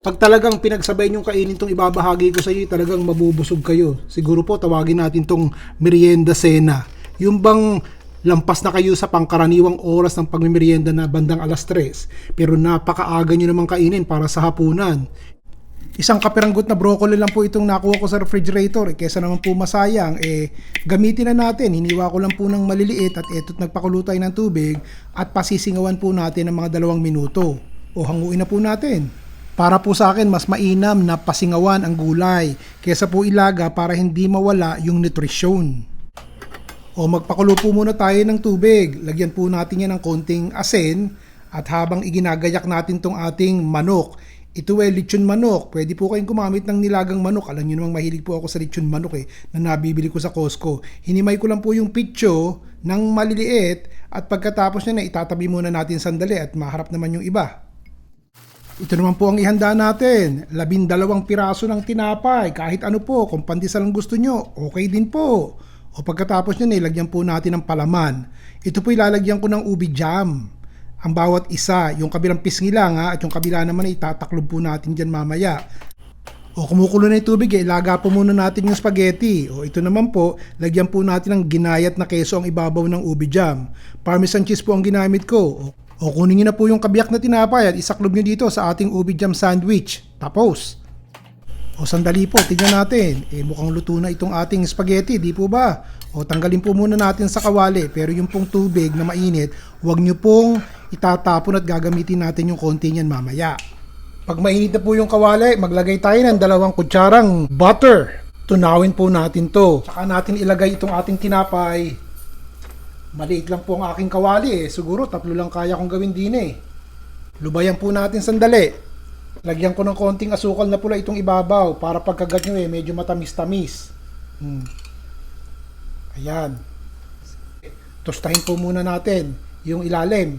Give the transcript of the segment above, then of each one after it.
Pag talagang pinagsabay niyong kainin itong ibabahagi ko sa inyo, talagang mabubusog kayo. Siguro po tawagin natin itong merienda cena. Yung bang lampas na kayo sa pangkaraniwang oras ng pagmimerienda na bandang alas 3, pero napakaaga nyo naman kainin para sa hapunan. Isang kapiranggot na broccoli lang po itong nakuha ko sa refrigerator. Kesa naman po masayang, gamitin na natin. Hiniwa ko lang po ng maliliit at eto't nagpakulo tayo ng tubig at pasisingawan po natin ng mga 2 minuto. O hanguin na po natin. Para po sa akin, mas mainam na pasingawan ang gulay kesa po ilaga para hindi mawala yung nutrisyon. O magpakulo po muna tayo ng tubig. Lagyan po natin yan ng konting asin at habang iginagayak natin tong ating manok. Ito lechon manok. Pwede po kayong gumamit ng nilagang manok. Alam niyo namang mahilig po ako sa lechon manok na nabibili ko sa Costco. Hinimay ko lang po yung pitso ng maliliit at pagkatapos niya na itatabi muna natin sandali at maharap naman yung iba. Ito naman po ang ihanda natin. 12 piraso ng tinapay. Kahit ano po, kung pandesal ang gusto nyo, okay din po. O pagkatapos nyo, ilagyan po natin ng palaman. Ito po ilalagyan ko ng ubi jam. Ang bawat isa, yung kabilang pisngi lang at yung kabila naman itataklob po natin dyan mamaya. O kumukulo na yung tubig, ilaga po muna natin yung spaghetti. O ito naman po, lagyan po natin ng ginayat na keso ang ibabaw ng ubi jam. Parmesan cheese po ang ginamit ko. O kunin nyo na po yung kabiyak na tinapay at isaklob nyo dito sa ating ubi jam sandwich. Tapos, o sandali po, tignan natin. Mukhang luto na itong ating spaghetti, di po ba? O tanggalin po muna natin sa kawali. Pero yung pong tubig na mainit, huwag nyo pong itatapon at gagamitin natin yung konti niyan mamaya. Pag mainit na po yung kawali, maglagay tayo ng 2 kutsarang butter. Tunawin po natin to. Saka natin ilagay itong ating tinapay. Maliit lang po ang aking kawali Siguro 3 lang kaya kong gawin din Lubayan po natin sandali. Lagyan ko ng konting asukal na pula itong ibabaw para pagkagat nyo medyo matamis-tamis. Ayan. Tostahin po muna natin yung ilalim.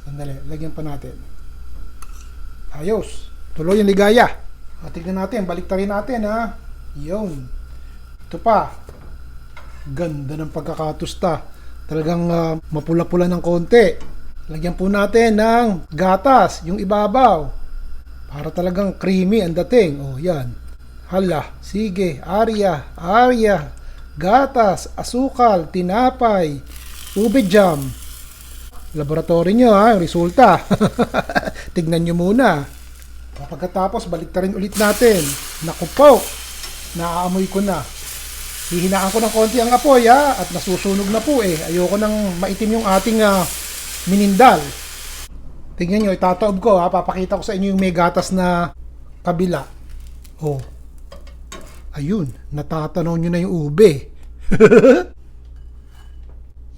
Sandali, lagyan pa natin. Ayos. Tuloy yung ligaya. Tignan natin, baliktarin natin Yun. Ito pa. Ganda ng pagkakatusta. Talagang mapula-pula ng konti. Lagyan po natin ng gatas, yung ibabaw. Para talagang creamy ang dating. O, yan. Hala, sige, Arya, gatas, asukal, tinapay, ube jam. Laboratory nyo yung resulta. Tignan nyo muna. Pagkatapos, baliktarin ulit natin. Naku po, naaamoy ko na. Hihinaan ko ng konti ang apoy at nasusunog na po Ayoko nang maitim yung ating minindal. Tingnan nyo, itataob ko papakita ko sa inyo yung may gatas na kabila. Ayun, natatanaw nyo na yung ube.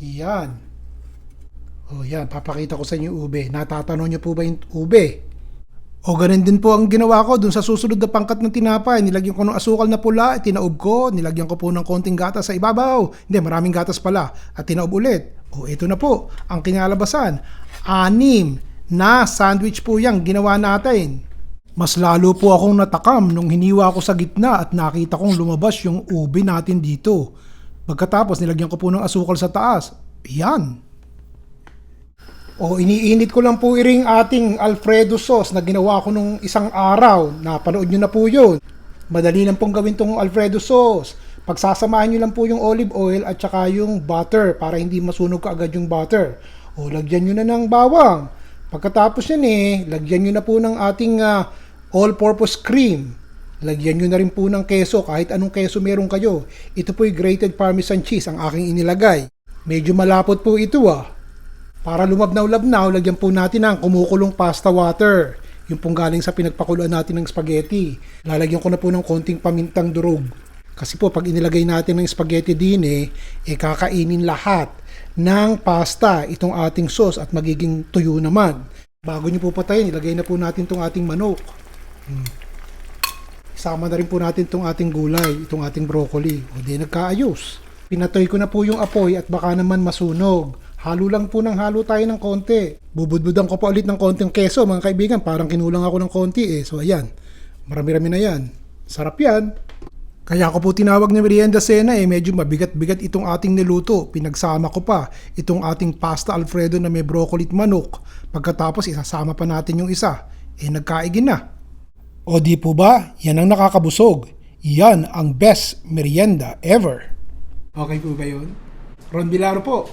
Yan. Yan, papakita ko sa inyo yung ube. Natatanaw nyo po ba yung ube? Ganun din po ang ginawa ko dun sa susunod na pangkat ng tinapay. Nilagyan ko ng asukal na pula, tinaob ko, nilagyan ko po ng konting gatas sa ibabaw. Hindi, maraming gatas pala. At tinaob ulit. Ito na po, ang kinalabasan. 6 na sandwich po yung ginawa natin. Mas lalo po akong natakam nung hiniwa ko sa gitna at nakita kong lumabas yung ube natin dito. Pagkatapos, nilagyan ko po ng asukal sa taas. Yan. Iniinit ko lang po iring ating Alfredo sauce na ginawa ko nung isang araw. Napanood nyo na po yun. Madali lang pong gawin tong Alfredo sauce. Pagsasamahan nyo lang po yung olive oil at saka yung butter para hindi masunog kaagad yung butter. Lagyan nyo na ng bawang. Pagkatapos yan lagyan nyo na po ng ating all-purpose cream. Lagyan nyo na rin po ng keso, kahit anong keso meron kayo. Ito po yung grated parmesan cheese ang aking inilagay. Medyo malapot po ito Para lumabnaw-labnaw, lagyan po natin ng kumukulong pasta water. Yung pong galing sa pinagpakuluan natin ng spaghetti. Lalagyan ko na po ng konting pamintang durog. Kasi po pag inilagay natin ng spaghetti din kakainin lahat ng pasta itong ating sauce at magiging tuyo naman. Bago nyo po patayin, ilagay na po natin itong ating manok. Isama na rin po natin itong ating gulay, itong ating broccoli. Di nagkaayos. Pinatoy ko na po yung apoy at baka naman masunog. Halo lang po ng halo tayo ng konti. Bubudbudan ko pa ulit ng konting keso mga kaibigan. Parang kinulang ako ng konti So ayan, marami-rami na yan. Sarap yan. Kaya ako po tinawag na merienda cena medyo mabigat-bigat itong ating niluto. Pinagsama ko pa itong ating pasta Alfredo na may broccoli at manok. Pagkatapos isasama pa natin yung isa. Nagkaigin na. O di po ba, yan ang nakakabusog. Yan ang best merienda ever. Okay po ba yun? Ron Vilaro po.